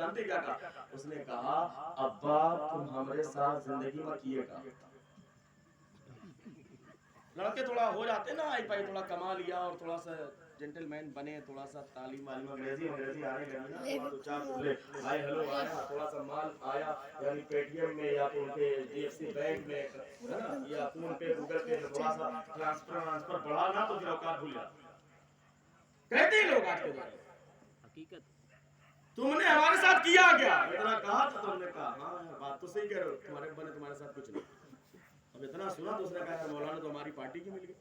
جانتے کیا کہا؟ اس نے کہا ابا تم ہمارے ساتھ زندگی میں کیے گا. لڑکے تھوڑا ہو جاتے نا آئی پائی، تھوڑا کما لیا اور تھوڑا سا جنٹل مین بنے، تھوڑا سا تعلیم والی انگریزی آنے لگی نا، تو چار چولے ہائی ہلو آیا، تھوڑا سا مال آیا، یعنی پے ٹی ایم میں یا ان کے DFC بینک میں ہے نا، یا فون پے گوگل پے میں تھوڑا سا ٹرانسفر بڑھا نا تو پھر اوقات بھول جاتا. کہتے ہیں لوگ آج کے دور میں حقیقت تم نے ہمارے ساتھ کیا کیا؟ اتنا کہا تو تم نے کہا ہاں بات تو صحیح کہہ رہے ہو، تمہارے ابا نے تمہارے ساتھ کچھ نہیں. اب اتنا سنا تو اس نے کہا مولانا تو ہماری پارٹی کی مل گئی.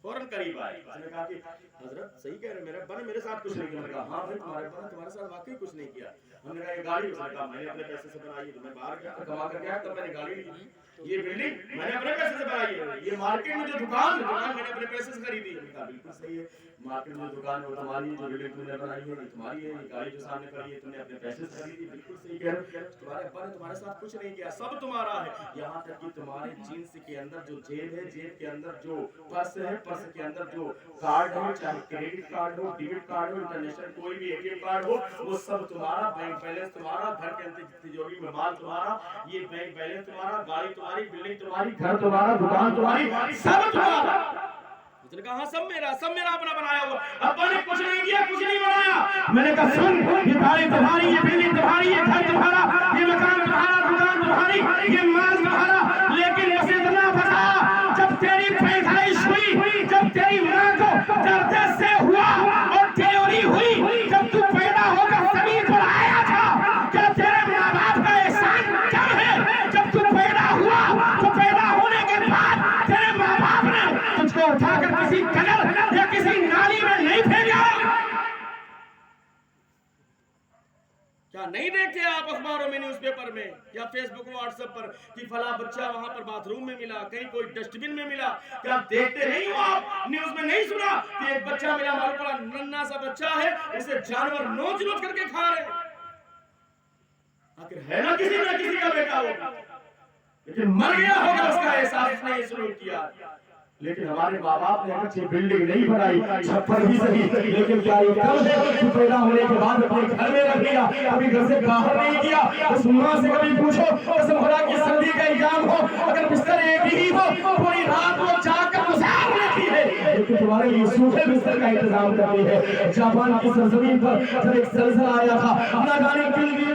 فوراً قریب آئے، اس نے کہا کہ حضرت صحیح کہہ رہے ہیں، میرے ابا نے میرے ساتھ کچھ نہیں کیا. میں نے کہا ہاں بھائی تمہارے ابا نے تمہارے ساتھ واقعی کچھ نہیں کیا. ہم نے کہا یہ گاڑی، اس نے کہا میں نے اپنے پیسے سے بنائی ہے، تو میں باہر گیا کما کر گیا تب میں نے گاڑی لی. یہ بلڈنگ میں نے اپنے پیسے سے بنائی ہے، یہ مارکیٹ میں جو دکان میں نے اپنے پیسے سے خریدی. میں نے کہا بالکل صحیح ہے، مارکیٹ میں جو دکان ہے وہ تمہاری ہے، جو بلڈنگ تم نے بنائی ہے یہ تمہاری ہے، یہ گاڑی جو سامنے کھڑی ہے تم نے اپنے پیسے سے خریدی. بالکل صحیح کہہ رہے ہو، تمہارے ابا نے تمہارے ساتھ کچھ نہیں کیا، سب تمہارا ہے. یہاں تک کہ تمہارے جینس کے اندر جو جیب ہے، جیب کے اندر جو پرس ہے، پرس کے اندر جو کارڈ ہے، چاہے کریڈٹ کارڈ ہو، ڈیبٹ کارڈ ہو، انٹرنیشنل کوئی بھی ATM کارڈ ہو، وہ سب تمہارا. بینک بیلنس تمہارا، گھر کے اندر تجوری میں مال تمہارا، یہ بینک بیلنس تمہارا، گاڑی تمہاری، بلڈنگ تمہاری، گھر تمہارا، دکان تمہاری، سب تمہارا. اس نے کہا ہاں سب میرا اپنا بنایا ہوا. ابا نے کچھ نہیں کیا، کچھ نہیں بنایا. میں نے کہا سن، یہ گاڑی تمہاری، یہ بلڈنگ تمہاری، یہ گھر تمہارا، یہ مکان تمہارا، دکان تمہاری، یہ مال تمہارا، لیکن اسے اتنا پتا جب تیری پیدائش ہوئی، جب تیری ماں کو درد سے ہوا اور ڈیلیوری ہوئی، جب تو پیدا ہو کر زمین پر آیا تھا، کیا تیرے ماں باپ کا احسان کم ہے؟ جب تو پیدا ہوا تو پیدا ہونے کے بعد تیرے ماں باپ نے تجھ کو اٹھا کر کسی قدر یا کسی نالی میں نہیں پھینکا. کیا نہیں دیکھتے آپ اخباروں میں، نیوز پیپر میں یا فیس بک واٹس ایپ پر کہ فلاں بچہ وہاں پر باتھ روم میں ملا، کہیں کوئی ڈسٹ بن میں ملا؟ کیا دیکھتے نہیں ہو آپ؟ نیوز میں نہیں سنا کہ ایک بچہ ملا، معلوم پڑا ننھا سا بچہ ہے، اسے جانور نوچ نوچ کر کے کھا رہے ہیں. آخر ہے نا کسی کا بیٹا ہوگا، لیکن مر گیا ہوگا، اس کا احساس نہیں سلوک کیا. لیکن ہمارے ماں باپ نے اچھی بلڈنگ نہیں بنائی، چھپر ہی صحیح، لیکن کیا یہ کم ہے کہ پیدا ہونے کے بعد اپنے گھر میں رکھ لیا، کبھی گھر سے باہر نہیں کیا؟ اس ماں سے کبھی پوچھو، قسم خدا کی سردی کا ایام ہو، اگر بستر ایک ہی ہو، پوری رات وہ جا کر گزار لیتی ہے، لیکن تمہارے لیے سوکھے بستر کا انتظام کرتی ہے. جاپان کی سرزمین پر جب ایک زلزلہ آیا تھا، نہ جانے بلڈنگیں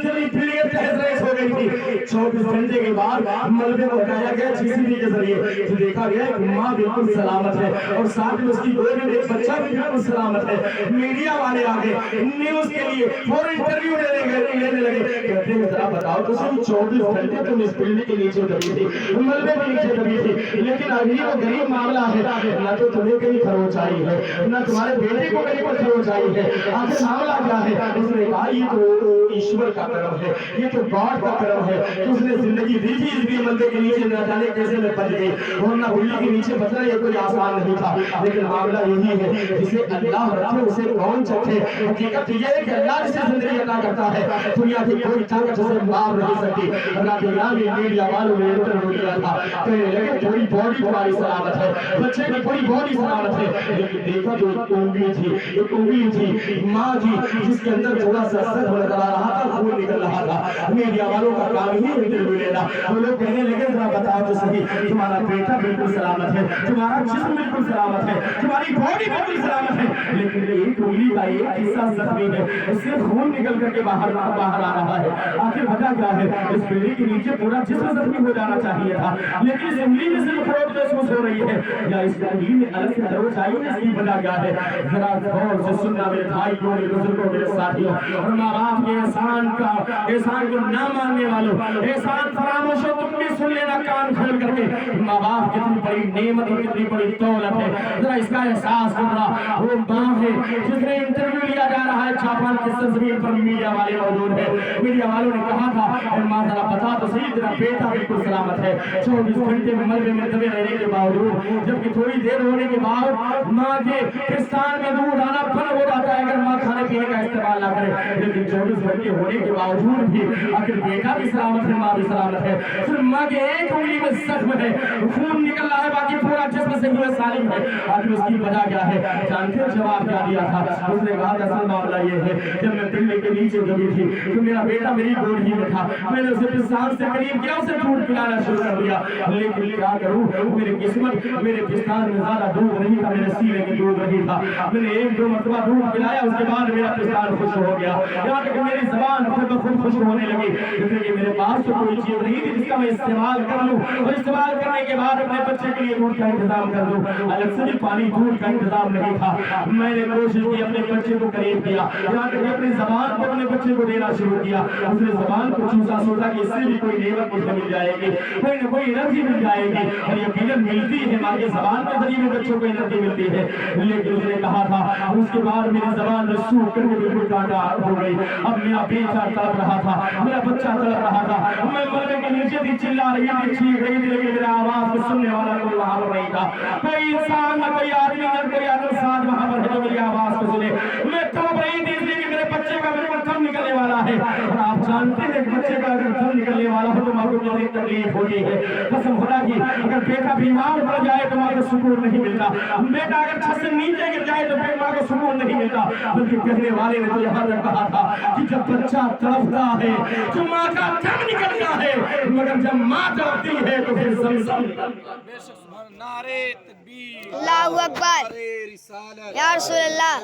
تہز نہز ہو گئی تھی. 24 گھنٹے کے بعد ملبے کو ہٹایا گیا JCB کے ذریعے، تو دیکھا گیا کہ ماں بالکل سلامت ہے اور ساتھ میں اس کی گود میں ایک بچہ بھی بالکل سلامت ہے. میڈیا والے آگے نیوز کے لیے فوراً انٹرویو لینے لگے، کہتے ہیں ذرا بتاؤ تو صحیح 24 گھنٹے تم اس بلڈنگ کے نیچے دبی تھی، ملبے کے نیچے دبی تھی، لیکن ابھی وہ غریب معاملہ ہے، نہ تو تمہیں کہیں خروچ آئی ہے، نہ تمہارے بیٹے کو کہیں پر خروچ آئی ہے. آخر معاملہ کیا ہے؟ اس نے کہا یہ تو ایشور کا کرم ہے، یہ تو گاڈ کا کرم ہے کہ اس نے زندگی دی تھی. اس لیے ملبے کے نیچے نہ جانے کیسے میں بچ گئی، ورنہ بلڈنگ کے نیچے بچنا یہ کوئی آسان نہیں تھا. لیکن معاملہ یہی ہے، جسے اللہ رکھے اسے کون چکھے. حقیقت یہ ہے کہ اللہ جسے زندگی عطا کرتا ہے، دنیا کی کوئی طاقت اسے مار نہیں سکتی. اللہ کے نام میڈیا والوں نے انٹرویو کیا تھا، کہنے لگے پوری باڈی تمہاری سلامت ہے، بچے کی پوری باڈی سلامت ہے، لیکن دیکھا تو ایک انگلی تھی، ماں تھی، جس کے اندر تھوڑا سا سر نظر آ رہا تھا، خون نکل رہا تھا. میڈیا والوں کا کام ہی انٹرویو لینا. وہ لوگ کہنے لگے ذرا بتاؤ تو صحیح، تمہارا بیٹا بالکل سلامت ہے، تمہارا جسم بالکل سلامت ہے، تمہاری باڈی بالکل سلامت ہے، لیکن ایک انگلی کا ایک حصہ زخمی ہے، اس سے خون نکل کر کے باہر آ رہا ہے. آخر وجہ کیا ہے؟ اس بلڈنگ کے نیچے پورا جسم زخمی ہو جانا چاہیے تھا، لیکن اس انگلی میں صرف خروچ محسوس ہو رہی ہے، یا اس انگلی میں الگ سے خروچ آئی ہے؟ اس کی وجہ کیا ہے؟ ذرا غور سے سننا میرے بھائیوں، میرے بزرگوں، میرے ساتھیوں، اور ماں باپ کے احسان کو نہ ماننے والوں، احسان فراموش ہو تم بھی سن لینا کان کھول کر کے. ماں باپ کتنی بڑی نعمت اور کتنی بڑی دولت ہے، ذرا اس کا احساس کرنا. وہ ماں ہے جس نے انٹرویو لیا جا رہا ہے، جاپان کی سرزمین پر میڈیا والے موجود ہیں. میڈیا والوں نے کہا تھا اے ماں ذرا بتا تو صحیح تیرا بیٹا بالکل سلامت ہے. 24 گھنٹے میں ملبے میں دبے رہنے کے باوجود، جبکہ تھوڑی دیر ہونے کے بعد ماں کے پستان میں دودھ آنا بند ہو جاتا ہے اگر ماں کھانے پینے کا استعمال نہ کرے، لیکن 24 گھنٹے ہونے کے باوجود بھی आखिर बेटा भी सलामत है, माँ भी सलामत है, सिर्फ माँ के एक उंगली में जख्म है, खून निकल रहा है, बाकी पूरा जिस्म सही है, सालिम है। आखिर उसकी वजह क्या है? जानते हो जवाब क्या दिया था? उसने कहा असल मामला ये है, जब मैं पिल्ले के नीचे दबी थी तो मेरा बेटा मेरी गोद ही में था, मैंने उसे पिस्तान से करीब किया, उसे दूध पिलाना शुरू कर दिया, लेकिन क्या करूं, मेरी किस्मत मेरे पिस्तान में ज्यादा दूध नहीं था, मेरे सीने में दूध नहीं था। मैंने एक दो मरतबा दूध पिलाया, उसके बाद मेरा पिस्तान खुश हो गया, यहाँ तक मेरी जबान खुद ब खुद खुश होने लगी, क्योंकि मेरे पास तो कोई चीज नहीं थी जिसका मैं इस्तेमाल कर लूं, और इस्तेमाल करने के बाद अपने बच्चे के लिए दूध का इंतजाम कर दूं। अलग से भी पानी दूध का इंतजाम नहीं था। मैंने कोशिश की, अपने बच्चे को करीब किया, यहाँ तक अपनी जबान पर अपने बच्चे को देना शुरू किया। उसने जबान को चूसा, सोचा कि इससे भी कोई नेमत मुझे मिल जाएगी, कोई ना कोई एनर्जी मिल जाएगी, और यकीनन मिलती है, माँ की जबान के जरिए में बच्चों को एनर्जी मिलती है। लेकिन उसने कहा था, उसके बाद मेरी जबान में सूख करके बिल्कुल कांटा हो गई। अब मेरा बेटा तड़प रहा था, मेरा बच्चा तड़प रहा था, मैं मरने के नीचे थी, चिल्ला रही थी, चीख रही थी, लेकिन मेरा आवाज को सुनने वाला कोई वहां पर नहीं था। कोई इंसान न कोई आदमी न कोई साथ वहां पर है जो मेरी आवाज को सुने। मैं तड़प रही थी इसलिए कि मेरे बच्चे का मेरे को दम निकलने वाला है, और आप जानते हैं बच्चे का अगर दम निकलने वाला हो तो माँ को कितनी तकलीफ होती है। कसम खुदा की, अगर बेटा बीमार पड़ जाए तो माँ को सुकून नहीं मिलता, बेटा अगर छत से नीचे गिर जाए तो फिर माँ को सुकून नहीं मिलता। बल्कि कहने वाले ने तो यहाँ तक कहा था कि जब बच्चा तड़पता है तो माँ का दम निकलता है, मगर जब माँ तड़पती है तो फिर नारे तकबीर, अल्लाहू अकबर, या रसूल अल्लाह।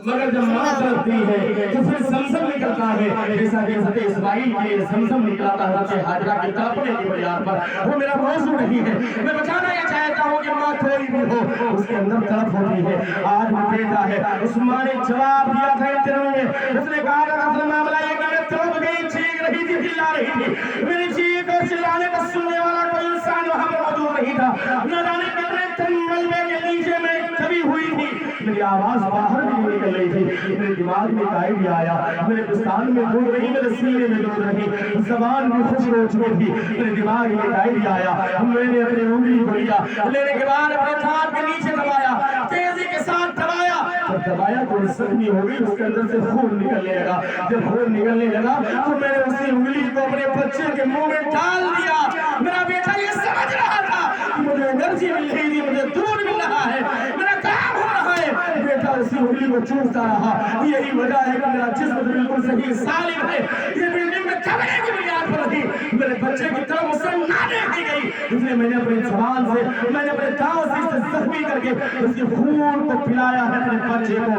मगर जब माँ तड़पती है तो फिर समसम निकलता है, जैसा कि हज़रत इस्माइल के समसम निकला था हज़रत हाजरा के तड़पने की बुनियाद पर। वो मेरा मौजू नहीं है, मैं बताना ये चाहता हूँ कि माँ कोई भी हो उसके अंदर तड़प होती है। आज वो बेटा है, उस माँ ने जवाब दिया था इन दिनों में, उसने कहा था असल मामला ये कि मैं तड़प गई, चीख रही थी, चिल्ला रही थी, मेरी चीख और चिल्लाने को सुनने वाला कोई इंसान वहाँ पर मौजूद नहीं था। न जाने कितने तन मलबे के नीचे में दबी हुई थी, मेरी आवाज बाहर भी निकल रही थी, मेरे दिमाग में एक आइडिया आया, मेरे पिस्तान में दूध रही, मेरे सीने में दूध रही, जबान भी खुश हो चुकी थी, मेरे दिमाग में एक आइडिया आया, मैंने अपनी उंगली को लिया, लेने के बाद अपने थान के नीचे दबाया, तेजी के साथ दबाया, जब दबाया तो जख्मी हो गई, उसके अंदर से खून निकलने लगा। जब खून निकलने लगा तो मैंने उसी उंगली को अपने बच्चे के मुंह में डाल दिया। मेरा बेटा ये समझ रहा था कि मुझे एनर्जी मिल रही थी, मुझे दूध मिल रहा है, मेरा काम हो रहा है, बेटा उसी उंगली को चूसता रहा। यही वजह है कि मेरा जिस्म बिल्कुल सही सालिम है, ये बिल्डिंग में कमरे की बुनियाद पर थी, मेरे बच्चे की तरफ मुझसे ना देखी गई, इसलिए मैंने अपनी जबान से, मैंने अपने दांव से इसे जख्मी करके उसके खून को पिलाया है अपने बच्चे को।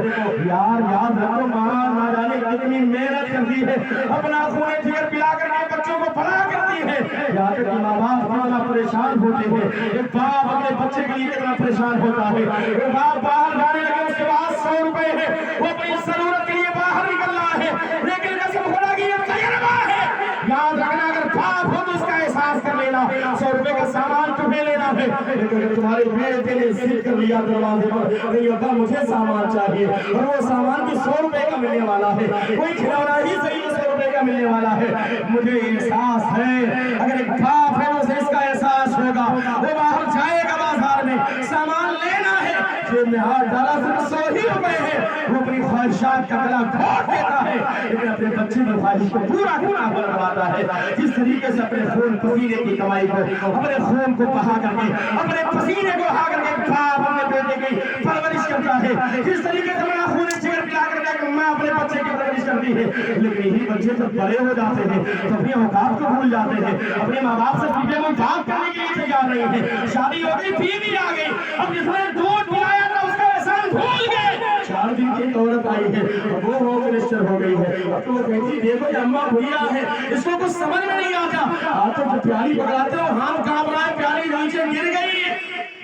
यार याद रखो, माँ ना जाने कितनी मेहनत करती है, अपना खून जिगर पिला करके बच्चों को बड़ा करती है। याद रखो, माँ बाप कितना परेशान होते हैं, एक बाप अपने बच्चे के लिए कितना परेशान होता है। एक बाप बाहर जाने लगे, उसके पास 100 रुपए है, वो अपनी जरूरत के लिए बाहर निकल रहा है, लेकिन कसम खुदा की ये तजर्बा है, याद रखना अगर बाप हो तो उसका एहसास कर लेना, 100 रुपए का सामान तुम्हें लेना है, लेकिन तुम्हारे बेटे ने जिद कर लिया दरवाजे पर, नहीं होता मुझे सामान चाहिए, और वो सामान भी 100 रुपए का मिलने वाला है, कोई खिलौना ही सही 100 रुपए का मिलने वाला है। मुझे एहसास है, अगर एक बाप है उसे इसका एहसास होगा, वो बाहर जाएगा बाजार में, सामान लेना है, जेब में हाथ डाला सिर्फ 100 ही रुपए है, वो अपनी ख्वाहिशात का गला घोट देता है, लेकिन अपने बच्चे की ख्वाहिश को पूरा पूरा बनवाता है। जिस तरीके से अपने खून पसीने की कमाई को, अपने खून को बहा करके, अपने पसीने को बहा करके बाप अपने बेटे की परवरिश करता है, जिस तरीके से अपना खून जिगर पिला करके माँ अपने बच्चे की परवरिश करती है, लेकिन यही बच्चे जब बड़े हो जाते हैं तो अपने औकात को भूल जाते हैं, अपने माँ बाप से बात करने के लिए तैयार नहीं है, शादी हो गई, बीवी आ गई, अब जिसने दूध पिलाया था उसका एहसान भूल गए। 4 दिन की औरत आई है, वो हो मिनिस्टर हो गई है, अब तो वो कहती देखो ये अम्मा भैया है, इसको कुछ समझ में नहीं आता, आप तो प्याली पकड़ाते हो, हाथ कांप रहा है, प्याली नीचे गिर गई,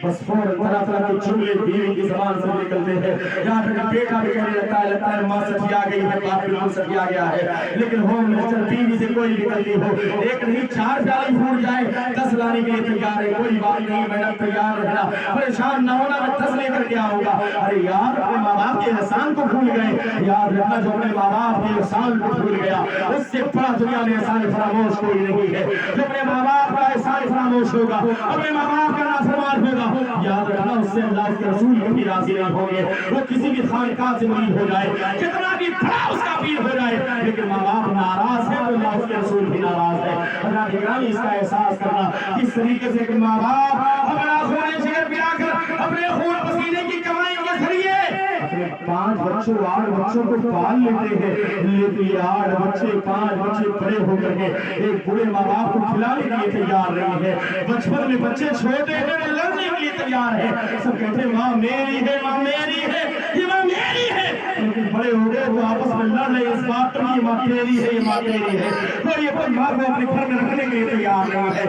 बस फौरन तरह तरह के जुमले बीवी की जबान से निकलते हैं। यहाँ तक बेटा भी कहने लगता है माँ सठिया गई है, बाप बिल्कुल सठिया गया है, लेकिन होम मिनिस्टर बीवी से कोई भी गलती हो, एक नहीं 4 प्याली फूट जाए, 10 लाने के लिए तैयार है, कोई बात नहीं मैडम तैयार रहना, परेशान न होना, मैं 10 लेकर के आऊंगा। अरे यार अपने माँ बाप के एहसान को भूल गए, याद रखना जो अपने माँ बाप के एहसान को भूल गया उससे बड़ा दुनिया में एहसान फरामोश कोई नहीं है। जो अपने माँ बाप का एहसान फरामोश होगा, अपने माँ बाप का नाफरमान होगा, याद रखना उससे अल्लाह के रसूल कभी राजी नहीं होंगे। वो किसी भी खानकाह से मुरीद हो जाए, कितना भी बड़ा उसका पीर हो जाए, लेकिन माँ बाप नाराज है तो अल्लाह उसके रसूल भी नाराज है। हज़रात इकराम इसका एहसास करना किस तरीके से कि माँ बाप अपना खून जिगर पिलाकर अपने खून पसीने की कमाई के जरिए अपने 5 बच्चों 8 बच्चों को पाल लेते हैं, लेकिन ये 8 बच्चे 5 बच्चे बड़े होकर के एक बूढ़े माँ बाप को खिलाने के लिए तैयार नहीं है। बचपन में बच्चे छोटे हैं, लड़ने के लिए तैयार है, सब कहते हैं माँ मेरी है, माँ मेरी है, ये माँ मेरी है, लेकिन बड़े हो गए तो आपस में लड़ रहे इस बात पर ये माँ तेरी है, ये माँ तेरी है, और ये कोई माँ को अपने घर में रखने के लिए तैयार नहीं है।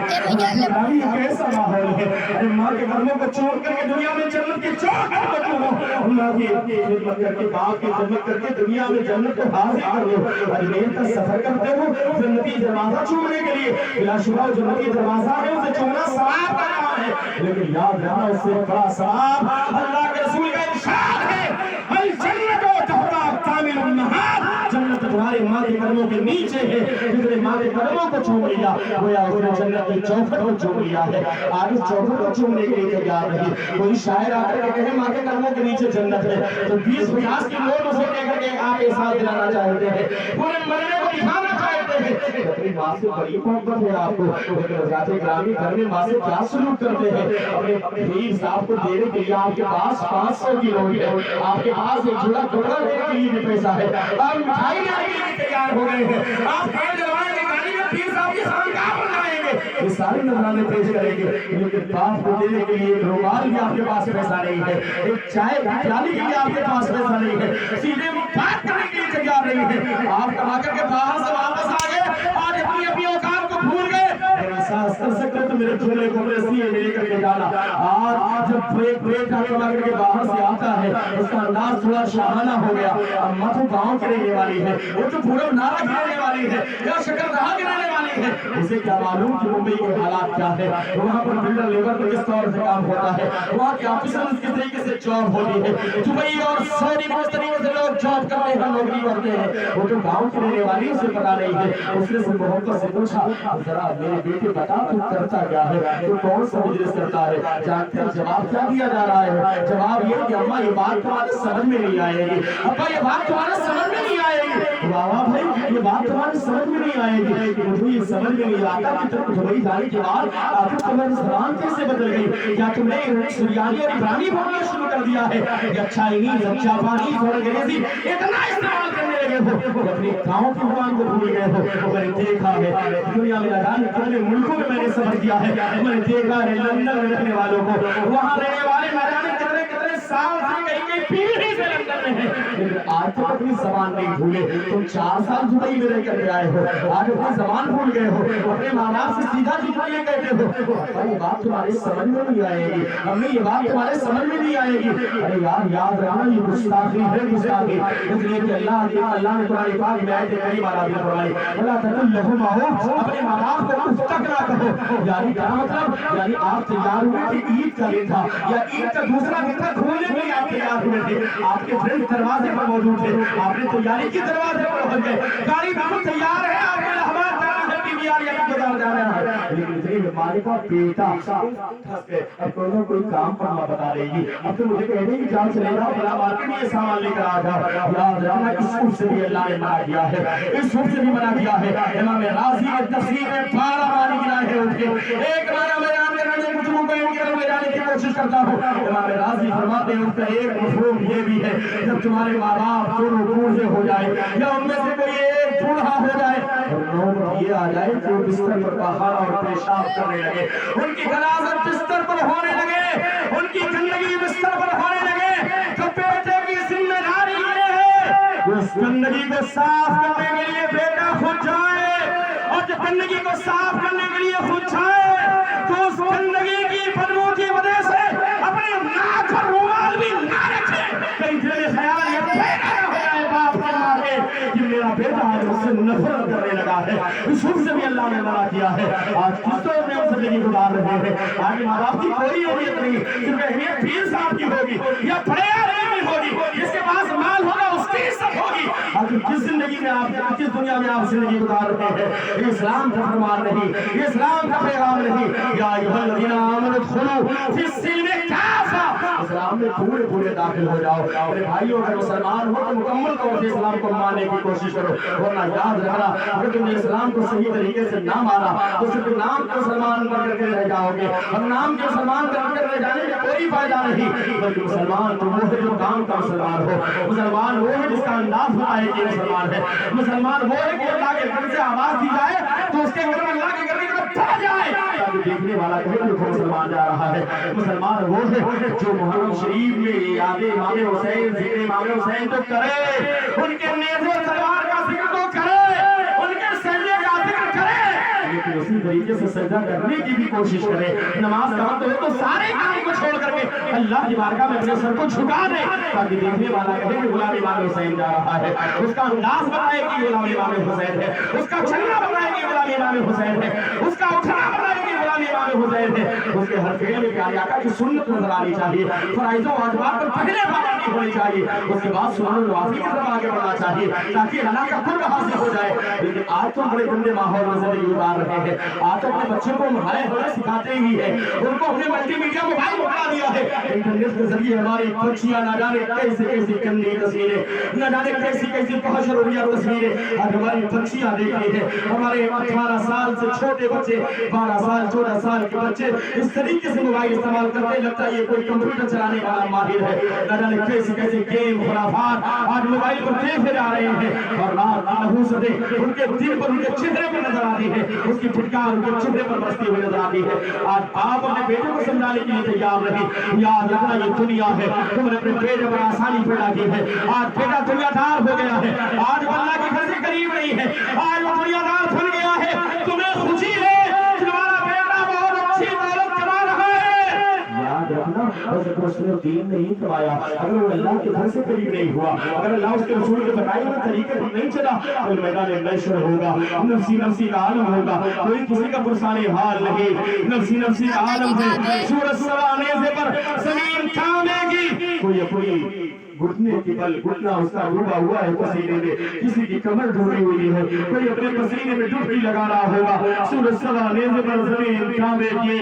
ये कैसा माहौल है? अरे माँ के घरों को छोड़ करके दुनिया में जन्नत के चौखट पर चलो, अल्लाह की खिदमत करके बाप की खिदमत करके दुनिया में जन्नत को हासिल कर लो। अजमेर का सफर करते हो जन्नती दरवाजा चूमने के लिए, बिलाशुबा जन्नती दरवाजा है उसे चूमना सवाब का काम है, लेकिन याद रखना उससे बड़ा सवाब अल्लाह के रसूल का इरशाद है, अल जन्नतु तहता कामिलुन नहार, जन्नत तुम्हारी माँ के कदमों के नीचे है। जिसने माँ के कदमों को चूम लिया गोया उसने जन्नत की चौखट को चूम लिया है। आज उस चौखट को चूमने के लिए तैयार नहीं। कोई शायर आकर के कहे माँ के कदमों के नीचे जन्नत है तो 20-50 की नोट उसे देकर के आप एहसास दिलाना चाहते हैं, पूरे मरने को दिखाना चाहते हैं। अपनी माँ से बड़ी मोहब्बत है आपको, लेकिन हज़रात ग्रामी घर में माँ से क्या सलूक करते हैं? अपने पीर साहब को देने के लिए आपके पास 500 की नोट है, आपके पास एक झोला कपड़ा देने के लिए भी पैसा है, आप मिठाई लेने के लिए तैयार हो गए हैं, आप तेल जलवाएंगे गाड़ी में पीर साहब की खानकाह बनाएंगे, ये सारे नजराने पेश करेंगे, लेकिन बाप को देने के लिए एक रुमाल भी आपके पास पैसा नहीं है, एक चाय पिलाने के लिए आपके पास पैसा नहीं है, सीधे बात करने के लिए तैयार नहीं है। आप कमा करके बाहर से वापस आ गए, आज अपनी अपनी औकात को भूल गए। एहसास कर सकते तो मेरे झोले को रस्सी लेकर के जाना। आज जब ब्रेक आगे लग के बाहर से आता है उसका अंदाज थोड़ा शाहाना हो गया। अब मधु गांव की रहने वाली है, वो तो पूरा नारा की रहने वाली है या शकरदहा की रहने वाली है, उसे क्या मालूम कि मुंबई के हालात क्या है, वहाँ पर बिल्डर लेबर पर किस तौर से काम होता है, वहाँ के ऑफिसर किस तरीके से जॉब होती है, दुबई और सऊदी में किस तरीके से लोग जॉब करते हैं, नौकरी करते हैं। वो तो गाँव की रहने वाली उसे पता नहीं है। उसने से मोहब्बत से पूछा जरा मेरे बेटे बता तू करता क्या है, तू कौन सा बिजनेस करता है? जानते हैं जवाब क्या दिया जा रहा है? जवाब ये कि अम्मा ये बात तुम्हारे समझ में नहीं आएगी, अब्बा ये बात तुम्हारे समझ में नहीं आएगी, वाह भाई ये बात तुम्हारे समझ में नहीं आएगी, मुझे ये समझ में नहीं आता कि तुम दुबई जाने के बाद आखिर तुम्हारी ज़बान कैसे बदल गई? क्या तुमने सुरियानी और इब्रानी बोलना शुरू कर दिया है या चाइनीज जापानी और अंग्रेजी इतना इस्तेमाल करने लगे हो, अपने गाँव की ज़बान को भूल गए हो? मैंने देखा है दुनिया में लगाने कितने मुल्कों में मैंने सफर किया है, मैंने देखा है लंदन में रहने वालों को, वहाँ रहने वाले मैदान कितने कितने साल से कहीं पीढ़ी से लंदन में है, लेकिन आज तक अपनी ज़बान नहीं भूले। तुम 4 साल दुबई में रह कर आए हो, आज अपनी ज़बान भूल गए हो, अपने माँ बाप से सीधा सीधा ये कहते हो ये बात तुम्हारे समझ में नहीं आएगी, हमें ये बात तुम्हारे समझ में नहीं आएगी। अरे यार याद रखना ये गुस्ताखी है, गुस्ताखी, इसलिए कि अल्लाह ने तुम्हारी बात में आयत करीम नाज़िल फरमाई, अल्लाह तकुल लहुम आओ, अपने माँ बाप को कुछ तक ना कहो। यानी क्या मतलब? यानी आप तैयार हुए थे ईद का दिन था या ईद का दूसरा दिन था, घूमने के लिए आप तैयार हुए थे, आपके फ्रेंड दरवाजे पर मौजूद थे, आपने तैयारी की दरवाजे पर पहुंच गए, गाड़ी बिल्कुल तैयार है, आपके इलाहाबाद जा रहा है, लेकिन इतनी मालिक का बेटा अब कोई काम करना बता देगी, अब तो मुझे कह देगी जान चले जाओ बड़ा मार्केट में ये सामान लेकर आ जाओ। याद रखना इस सूफ से भी अल्लाह ने मना किया है, इस सूफ से भी मना किया है। इमाम राज़ी के तफसीर में 12 बारी गिनाए हैं उनके, एक बार मैदान में रहने कुछ मुंबई की तरफ ले जाने की कोशिश करता हूँ। इमाम राज़ी फरमाते हैं उसका एक मफहूम ये भी है जब तुम्हारे माँ बाप दोनों बूढ़े हो जाए या उनमें से कोई एक बूढ़ा हो जाए और ये आ जाए तो बिस्तर पर बहार और पेशाब करने लगे, उनकी गलाजत बिस्तर पर होने लगे, उनकी गंदगी बिस्तर पर होने लगे, तो बेटे की जिम्मेदारी ये है उस गंदगी को साफ करने के लिए बेटा खुद जाए, और जब गंदगी को साफ करने के लिए खुद जाए तो उस गंदगी की बदबू की वजह से अपने नाक पर रुमाल भी ना रखे, कहीं दिल में ख्याल ये पैदा हो जाए बाप के मारे कि मेरा बेटा है उससे नफरत करने लगा है। यूसुफ से भी अल्लाह ने मना किया है। आज किस तरह में हम जिंदगी गुजार रहे हैं, आज माँ बाप की कोई अहमियत नहीं, सिर्फ अहमियत पीर साहब की होगी या बड़े आदमी की होगी, जिसके पास माल होगा उसकी इज्जत होगी। آخر جس زندگی میں آپ جس دنیا میں آپ زندگی گزار رہے ہیں یہ اسلام کا فرمان نہیں, یہ اسلام کا پیغام نہیں. یا ایھا الذین آمنوا ادخلوا فی السلم کافہ, اسلام میں پورے پورے داخل ہو جاؤ. میرے بھائیوں اگر مسلمان ہو تو مکمل طور سے اسلام کو ماننے کی کوشش کرو, ورنہ یاد رکھنا اگر تم نے اسلام کو صحیح طریقے سے نہ مانا تو صرف نام کے مسلمان بن کر کے رہ جاؤ گے, اور نام کے مسلمان بن کر رہ جانے میں کوئی فائدہ نہیں, بلکہ مسلمان تو وہ ہے جو کام کا مسلمان ہو, مسلمان وہ ہے جس کا انداز ہوتا ہے کہ مسلمان ہے, مسلمان وہ ہے کہ اللہ کے گھر سے آواز دی جائے تو اس کے گھر میں اللہ کے گھر کی طرف چلا جائے تاکہ دیکھنے والا کہے کہ مسلمان جا رہا ہے. مسلمان وہ ہے جو محرم شریف میں یاد امام حسین, ذکر امام حسین تو کرے, ان کے نیزے تلوار کا ذکر تو کرے, ان کے سجدے کا ذکر کرے, لیکن اسی طریقے سے سجدہ کرنے کی بھی کوشش کرے. نماز کا وقت ہو تو سارے کام کو چھوڑ کر کے اللہ کی بارگاہ میں اپنے سر کو جھکا دے تاکہ دیکھنے والا کہے کہ غلام امام حسین جا رہا ہے, اس کا انداز بتائے کہ غلام امام حسین ہے, اس کا چلنا بتائے کہ غلام امام حسین ہے, اس کا اٹھنا بتائے کہ غلام امام حسین ہے. اس کے ہر فعل میں پیارے آقا کی سنت نظر آنی چاہیے, فرائض و واجبات پر پہلے پابندی ہونی چاہیے, اس کے بعد سنن و نوافل کی طرف آگے بڑھنا چاہیے تاکہ اللہ کا قرب حاصل ہو جائے. لیکن آج تو بڑے گندے ماحول میں زندگی گزار رہے ہیں, آج تو اپنے بچوں کو ہائے ہوئے سکھاتے ہی ہیں, ان کو اپنے ملٹی میڈیا موبائل بتا دیا ہے, انٹرنیٹ کے ذریعے ہماری بچیاں نہ جانے کیسی کیسی گندی تصویریں, نہ جانے کیسی کیسی فحش رویہ تصویریں آج ہماری بچیاں دیکھتی ہیں. ہمارے 18 سال سے چھوٹے بچے, 12 سال 14 سال کے بچے اس طریقے سے موبائل استعمال کرتے ہیں, لگتا ہے یہ کوئی کمپیوٹر چلانے والا ماہر ہے. نہ جانے کیسی کیسی گیم خرافات آج موبائل پر دیکھے جا رہے ہیں, اور رات کی نحوستیں ان کے دل پر, ان کے چہرے پر نظر آتی ہے, اس کی پھٹکار ان کے چہرے پر بستی ہوئی نظر آتی ہے. آج آپ اپنے بیٹے کو سمجھانے کے لیے تیار نہیں, یاد رکھنا یہ دنیا ہے, تم نے اپنے بیٹے پر آسانی پیدا کی ہے. آج بیٹا دنیا دار ہو گیا ہے, آج وہ اللہ کے گھر سے قریب نہیں ہے, آج وہ دنیا دار بن گیا ہے. تمہیں خوشی ہے تمہارا بیٹا بہت اچھی دولت کما رہا ہے, یاد رکھنا بس اگر اس نے دین نہیں کمایا, اگر وہ اللہ کے گھر سے قریب نہیں ہوا, اگر اللہ اس کے رسول کے بتائے ہوئے طریقے پر نہیں چلا تو میدان محشر ہوگا, نفسی نفسی کا عالم ہوگا, کوئی کسی کا پرسان حال نہیں, نفسی نفسی کا عالم ہے. سورج سوانے سے پر زمین کھانے گی, کوئی گھٹنے کی بل گھٹنا اس کا ڈوبا ہوا ہے پسینے میں, کسی کی کمر ڈوبی ہوئی ہے, کوئی اپنے پسینے میں ڈبکی لگا رہا ہوگا. سورج سوانے سے پر زمین کھانے گی,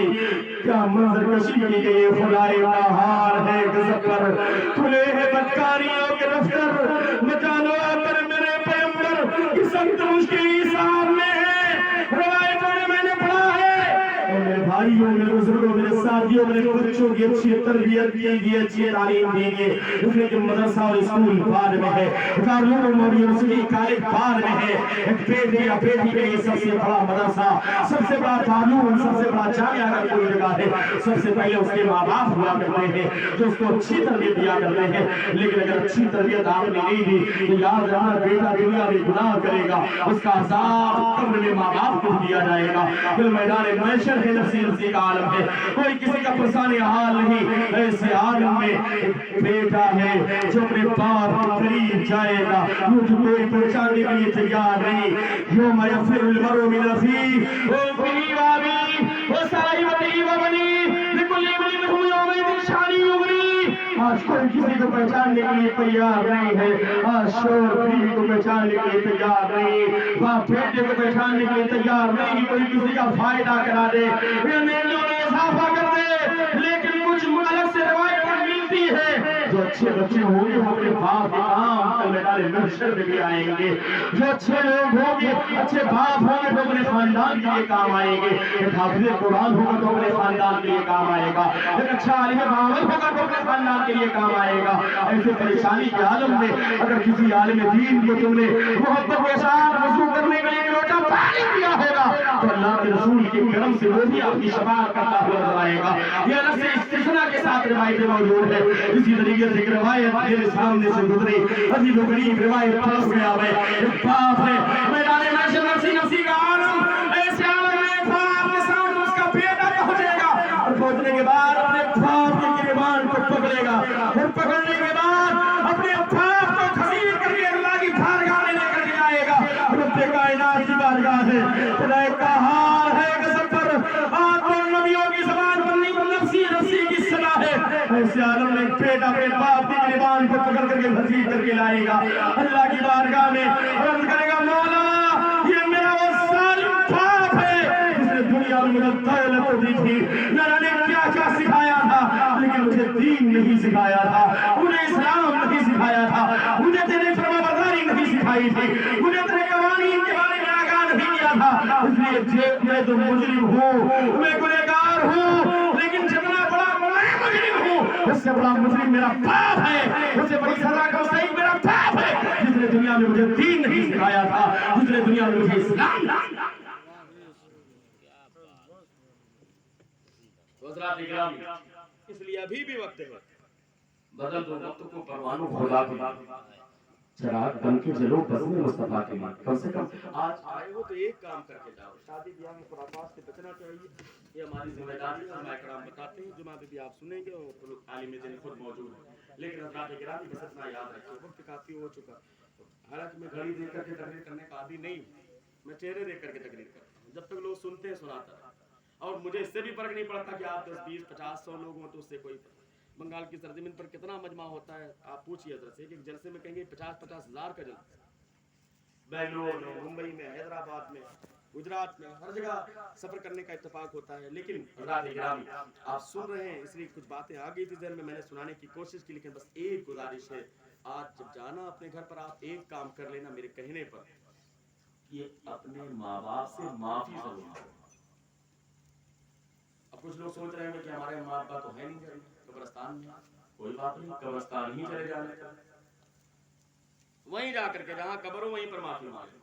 کیا منظر کشی کی گئی, خدائے بہار ہے گزر پر, کھلے ہیں بدکاریوں کے دفتر, نجانو کر میرے پیغمبر کی سخت مشکل سامنے ہے. روایتوں میں میں نے پڑھا ہے, میرے بھائیوں, میرے بزرگوں, میرے ساتھیوں, میرے بچوں کی اچھی تربیت کی, اچھی تعلیم دیجیے. اس نے جو مدرسہ اور اسکول بعد میں ہے, دارالعلوم اور یونیورسٹی کالج بعد میں ہے, ایک بیٹے یا بیٹی کے لیے سب سے بڑا مدرسہ, سب سے بڑا دارالعلوم, سب سے بڑا جامعہ اگر کوئی جگہ ہے, سب سے پہلے اس کے ماں باپ ہوا کرتے ہیں جو اس کو اچھی تربیت دیا کرتے ہیں. لیکن اگر اچھی تربیت آپ نے نہیں دی تو یاد رکھنا بیٹا دنیا میں گناہ کرے گا, اس کا عذاب قبر میں ماں باپ کو دیا جائے گا. پھر میدان محشر ہے, نفسی نفسی کا عالم ہے, کوئی کسی کا پرسان حال نہیں. ایسے عالم میں ایک بیٹا ہے جو اپنے باپ کے قریب جائے گا, مجھ کوئی پہچاننے کے لیے تیار نہیں. یوم یفر المرء من اخیہ وامہ وابیہ وصاحبتہ وبنیہ لکل امرئ منہم یومئذ شأن یغنیہ. آج کوئی کسی کو پہچاننے کے لیے تیار نہیں ہے, آج شوہر بیوی کو پہچاننے کے لیے تیار نہیں, باپ بیٹے کو پہچاننے کے لیے تیار نہیں. کوئی کسی کا فائدہ کرا دے, نیکیوں میں اضافہ کر دے, لیکن کچھ الگ سے روایت ملتی ہے جو اچھے بچے ہوں گے وہ اپنے باپ کے کام کل میدان محشر میں بھی آئیں گے. جو اچھے لوگ ہوں گے, اچھے باپ ہوں گے تو اپنے خاندان کے لیے کام آئیں گے. ایک حافظ قرآن ہوگا تو اپنے خاندان کے لیے کام آئے گا, ایک اچھا عالم عمل ہوگا تو اپنے خاندان کے لیے کام آئے گا. ایسے پریشانی کے عالم میں اگر کسی عالم دین کو تم نے محبت کے ساتھ وضو کرنے کے لیے لوٹا پانی دیا ہوگا تو اللہ کے رسول کے کرم سے وہ بھی آپ کی شفاعت کرتا ہوا نظر آئے گا. یہ الگ سے استثناء کے ساتھ روایتیں موجود ہے. اسی طریقے سے ایک روایت میرے سامنے سے گزری, عجیب و غریب روایت پڑھ گیا میں. ایک باپ ہے میدان محشر نفسی نفسی کا عالم, ایسے عالم میں باپ کے سامنے اس کا بیٹا پہنچے گا, اور پہنچنے کے بعد اپنے باپ کے گریبان کو پکڑے گا, اور پکڑنے کے بعد اپنے باپ کو خسیر کر کے اللہ کی بارگاہ میں لے کر کے آئے گا. رب کائنات کی بارگاہ ہے, خدا کا حال ہے گزر پر, آج تو نبیوں کی زبان پر نہیں پر نفسی نفسی کی صدا ہے. ایسے عالم میں بیٹا اپنے باپ کی گریبان کو پکڑ کر کے گھسیٹ کر کے لائے گا, اللہ کی بارگاہ बारगाह में और अर्ज करेगा मौला ये मेरा वो जालिम बाप है जिसने दुनिया में मुझे दौलत दी थी, न जाने क्या क्या सिखाया था, लेकिन मुझे दीन नहीं सिखाया था, मुझे इस्लाम नहीं सिखाया था, मुझे तेरे फरमाबरदारी नहीं सिखाई थी, मुझे तेरे कवानीन के बारे में आगाह नहीं किया था। इसलिए जेब में तो मुजरिम हूँ, मैं गुनहगार हूँ, लेकिन जितना बड़ा मैं मुजरिम हूँ उससे बड़ा मुजरिम मेरा बाप है, उससे बड़ी सजा का मुस्तहिक मेरा बाप है जिसने दुनिया में मुझे दीन नहीं सिखाया था, जिसने दुनिया में मुझे इस्लाम नहीं सिखाया। इसलिए अभी भी वक्त है, बदल दो वक्त को परवानों खुदा के चराग बन के जलो बसने मुस्तफा के लिए। कम से कम आज आए हो तो एक काम करके जाओ, शादी ब्याह में खुराफात से बचना चाहिए, ये हमारी जिम्मेदारी है। हमारे कराम बताते हैं, जुमा में भी आप सुनेंगे और आलिम दिन खुद मौजूद है। लेकिन हज़रात किराम बस इतना याद रखिए, वक्त काफी हो चुका। हालांकि मैं घड़ी देख करके तकरीर करने का आदी नहीं, मैं चेहरे देख करके तकरीर करता हूँ। जब तक लोग सुनते हैं सुनाता है, और मुझे इससे भी फर्क नहीं पड़ता कि आप 10, 20, 50, 100 लोग हों, तो उससे कोई बंगाल की सरजमीन पर कितना मजमा होता है आप पूछिए हज़रत से, कि जलसे में कहेंगे 50-50 हज़ार का जलसा, बेंगलोर में, मुंबई में, हैदराबाद में, गुजरात में, हर जगह सफर करने का इत्तेफाक होता है। लेकिन हज़रात गिरामी आप सुन रहे हैं, इसलिए कुछ बातें आ गई थी ज़हन में, मैंने सुनाने की कोशिश की, लेकिन बस एक गुजारिश है, आज जब जाना अपने घर पर आप एक काम कर लेना मेरे कहने पर, ये अपने माँ बाप से माफी जरूर मांगो। अब कुछ लोग सोच रहे हैं कि हमारे माँ बाप तो है नहीं घर में, कब्रिस्तान में, कोई बात नहीं, कब्रिस्तान ही चले जाने का, वहीं जा करके जहाँ कब्र हो वहीं पर माफी मांगे।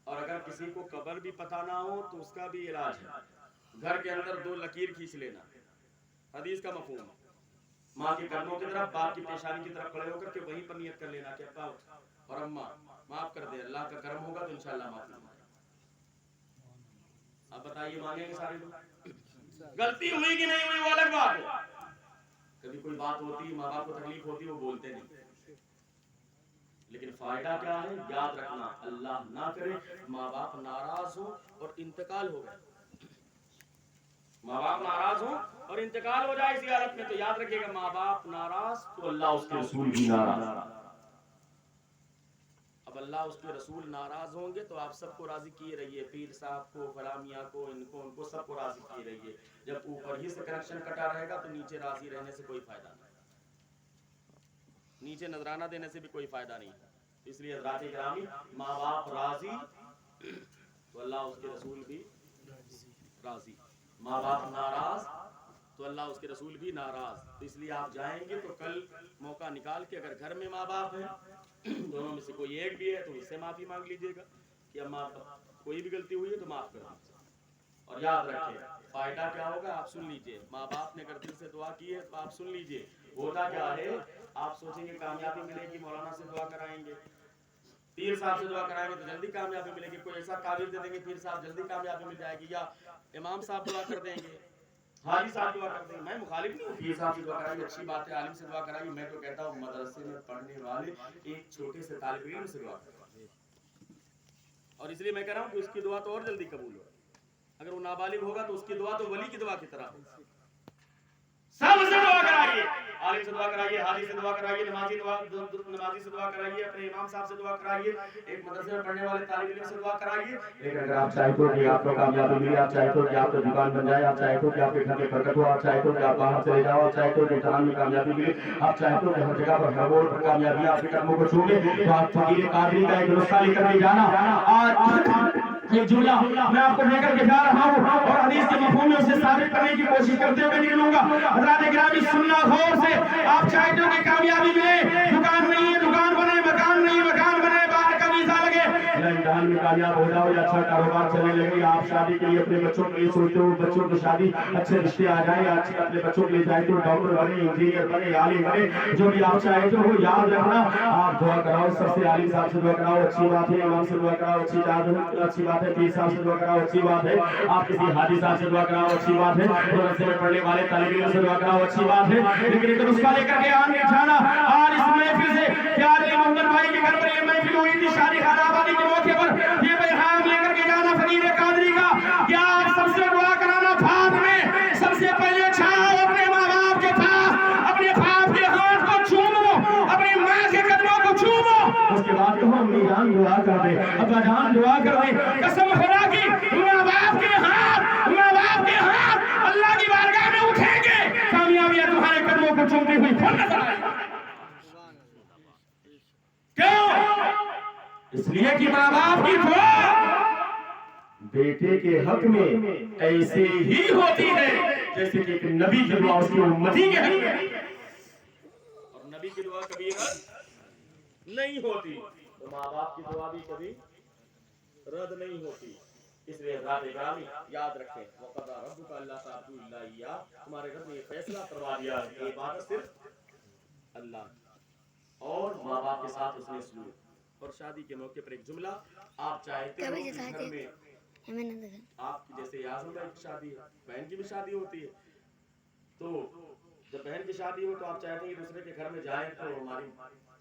और अगर किसी को कब्र भी पता ना हो तो उसका भी इलाज है, घर के अंदर 2 लकीर खींच लेना, हदीस का मफहूम है, माँ के कदमों की तरफ, बाप की पेशानी की तरफ खड़े होकर के वहीं पर नियत कर लेना कि अब्बा और अम्मा माफ कर दे, अल्लाह का करम होगा तो इंशाअल्लाह माफी मांगे। अब बताइए मांगेंगे सारे लोग? गलती हुई कि नहीं हुई वो अलग बात है, कभी कोई बात होती, माँ बाप को तकलीफ होती, वो बोलते नहीं, लेकिन फायदा क्या है याद रखना, अल्लाह ना करे माँ बाप नाराज हो और इंतकाल हो गए, माँ बाप नाराज हो और इंतकाल हो जाए इसी हालत में, तो याद रखिएगा माँ बाप नाराज तो अल्लाह उसके रसूल भी नाराज। अब अल्लाह उसके रसूल नाराज होंगे तो आप सबको राजी किए रहिए, पीर साहब को, फलामिया को, इनको उनको सबको राजी किए रहिए। जब ऊपर ही से कनेक्शन कटा रहेगा तो नीचे राजी रहने से कोई फायदा नहीं, नीचे नजराना देने से भी कोई फायदा नहीं। इसलिए हज़रात गिरामी माँ बाप राजी तो अल्लाह उसके रसूल भी राजी, माँ बाप नाराज तो अल्लाह उसके रसूल भी नाराज। तो इसलिए आप जाएंगे तो कल मौका निकाल के, अगर घर में माँ बाप है, दोनों में से कोई एक भी है, तो उससे माफी मांग लीजिएगा कि अम्मा कोई भी गलती हुई है तो माफ कर दीजिए। और याद रखिए फायदा क्या होगा आप सुन लीजिए, माँ बाप ने अगर दिल से दुआ की है तो आप सुन लीजिए, होता क्या है आप सोचेंगे कामयाबी मिलेगी, मौलाना से दुआ कराएंगे, पीर साहब से दुआ कराएंगे तो जल्दी कामयाबी मिलेगी, कोई ऐसा काबिल दे देंगे पीर साहब जल्दी कामयाबी मिल जाएगी, या इमाम साहब दुआ कर देंगे, हाजी साहब दुआ कर देंगे। मैं मुखालिफ नहीं हूँ, पीर साहब से दुआ कराइए अच्छी बात है, आलिम से दुआ कराइए, मैं तो कहता हूँ मदरसे में पढ़ने वाले एक छोटे से तालिब इल्म से दुआ कराइए, और इसलिए मैं कह रहा हूँ कि उसकी दुआ तो और जल्दी कबूल हो, अगर वो नाबालिग होगा तो उसकी दुआ तो वली की दुआ की तरह है। सबसे दुआ कराइए, आलिम से दुआ कराइए, हाजी से दुआ कराइए, नमाजी से दुआ कराइए, अपने इमाम साहब से दुआ कराइए, एक मदरसे में पढ़ने वाले तालिब इल्म से दुआ कराइए। लेकिन अगर आप चाहे तो कि आपको कामयाबी मिले, आप चाहे तो कि आपका दुकान बन जाए, आप चाहे तो कि आपके घर में बरकत हो, आप चाहे तो कि आप बाहर चले जाओ, आप चाहे तो कि इम्तिहान में कामयाबी मिले, आप चाहे तो हर जगह पर हर मोड़ पर कामयाबी आपके कदमों को छूटे, तो आप फकीर कादरी का एक नुस्खा लेकर के जाना। आज एक जुमला मैं आपको लेकर के जा रहा हूँ और हदीस के मफहूम में उसे साबित करने की कोशिश करते हुए निकलूंगा। हज़रात गिरामी सुनना गौर से, आप चाहते हो कि कामयाबी मिले, दुकान नहीं है दुकान बने, मकान नहीं मकान बने, बाहर का वीजा लगे, इम्तिहान में कामयाब हो जाओ या अच्छा कारोबार चलने लगे, आप शादी के लिए अपने बच्चों के लिए सोचते हो, बच्चों की शादी अच्छे रिश्ते आ जाए, अच्छे अपने बच्चों के लिए चाहे तो डॉक्टर बने, इंजीनियर बने, आलिम बने, जो भी आप चाहते हो याद रखना, आप दुआ कराओ, सबसे आलिम साहब से दुआ कराओ, अच्छी बात है, इमाम से दुआ कराओ, अच्छी बात है, पीर साहब से दुआ कराओ, अच्छी बात है, आप किसी हाजी साहब से दुआ कराओ, अच्छी बात है, मदरसे में पढ़ने वाले तालिब इल्म से दुआ कराओ, अच्छी बात है, लेकिन एक नुस्खा लेकर के आगे जाना। आज इस महफिल से प्यारे मोहम्मद भाई के घर पर ये महफिल हुई थी, शादी खाना आबादी के मौके पर ये पैगाम लेकर के जाना फकीर कादरी का, क्या आप सबसे दुआ कराना, बाद में सबसे पहले छाओ अपने माँ बाप के पास, अपने बाप के हाथ को चूमो, अपनी माँ के कदमों को चूमो, उसके बाद कहो अम्मी जान قسم خدا کی ماں باپ کے ہاتھ اللہ کی بارگاہ میں اٹھیں گے، کامیابیاں تمہارے قدموں کو چومتی ہوئی خود نظر آئے گی۔ کیوں؟ اس لیے کہ ماں باپ کی دعا بیٹے کے حق میں ایسے ہی ہوتی ہے جیسے کہ ایک نبی کی دعا اس کی امتی کے حق میں، اور نبی کی دعا کبھی رد نہیں ہوتی، تو ماں باپ کی دعا بھی کبھی رد نہیں ہوتی۔ اس لیے حضرات گرامی یاد رکھیں، وَقَضَىٰ رَبُّكَ أَلَّا تَعْبُدُوا إِلَّا إِيَّاهُ، تمہارے رب نے یہ فیصلہ کروا دیا کہ عبادت صرف اللہ اور ماں باپ کے ساتھ اس نے سلوک۔ اور شادی کے موقع پر ایک جملہ، آپ چاہتے ہو کہ گھر میں آپ کی جیسے اعظم بھائی کی شادی ہے، بہن کی بھی شادی ہوتی ہے، تو جب بہن کی شادی ہو تو آپ چاہتے ہیں کہ دوسرے کے گھر میں جائیں تو ہماری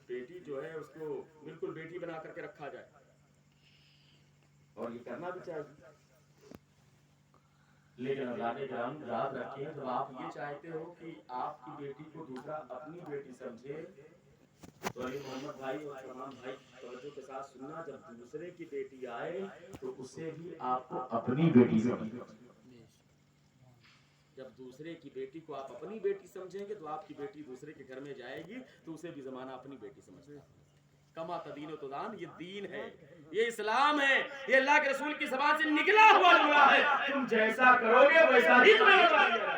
بیٹی جو ہے اس کو بالکل بیٹی بنا کر کے رکھا جائے، اور یہ کرنا بھی چاہیے۔ لیکن حضرات کرام یاد رکھیں، جب آپ یہ چاہتے ہو کہ آپ کی بیٹی کو دوسرا اپنی بیٹی سمجھے تو علی محمد بھائی اور تمام بھائی توجہ کے ساتھ سننا، جب دوسرے کی بیٹی آئے تو اسے بھی آپ کو اپنی بیٹی سمجھنا۔ جب دوسرے کی بیٹی کو آپ اپنی بیٹی سمجھیں گے تو آپ کی بیٹی دوسرے کے گھر میں جائے گی تو اسے بھی زمانہ اپنی بیٹی سمجھنا۔ کما تدین و تدان، یہ دین ہے، یہ اسلام ہے، یہ اللہ کے رسول کی زبان سے نکلا ہوا جملہ ہے، تم جیسا کرو گے ویسا ہی تمہیں ہوگا۔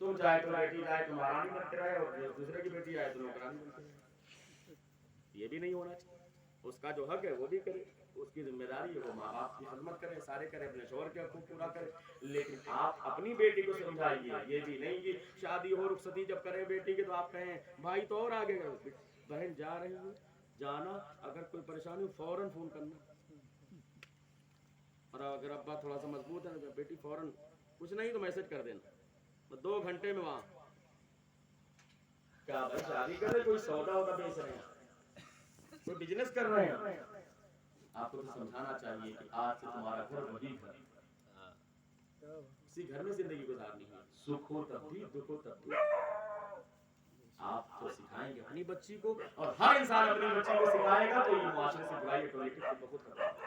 تم چاہے تو بیٹی جائے تو مہارانی بن کے رہے، اور دوسرے کی بیٹی آئے تو نوکرانی بن کے رہے، یہ بھی نہیں ہونا چاہیے۔ اس کا جو حق ہے وہ بھی کرے، اس کی ذمہ داری ہے وہ ماں باپ کی خدمت کرے، سارے کرے، اپنے شوہر کے حقوق پورا کرے، لیکن آپ اپنی بیٹی کو سمجھائیے، یہ بھی نہیں کہ شادی ہو رخصتی جب کریں بیٹی کی تو آپ کہیں بھائی تو اور آگے گئے، بہن جا رہی ہے جانا، اگر کوئی پریشانی ہو فوراً فون کرنا، اور اگر ابا تھوڑا سا مضبوط ہے بیٹی فوراً کچھ نہیں تو میسج کر دینا، 2 گھنٹے میں وہاں۔ کیا بھائی شادی کر رہے، کوئی سودا ہوتا بیچ رہے ہیں، کوئی بزنس کر رہے ہیں؟ آپ کو تو سمجھانا چاہیے کہ آج سے تمہارا گھر وہی گھر، اسی گھر میں زندگی گزارنی ہے، سکھ ہو تب بھی، دکھ ہو تب بھی۔ آپ تو سکھائیں گے اپنی بچی کو، اور ہر انسان اپنی بچی کو سکھائے گا تو یہ معاشرے سے برائی آٹومیٹک خود بخود ختم ہوگی۔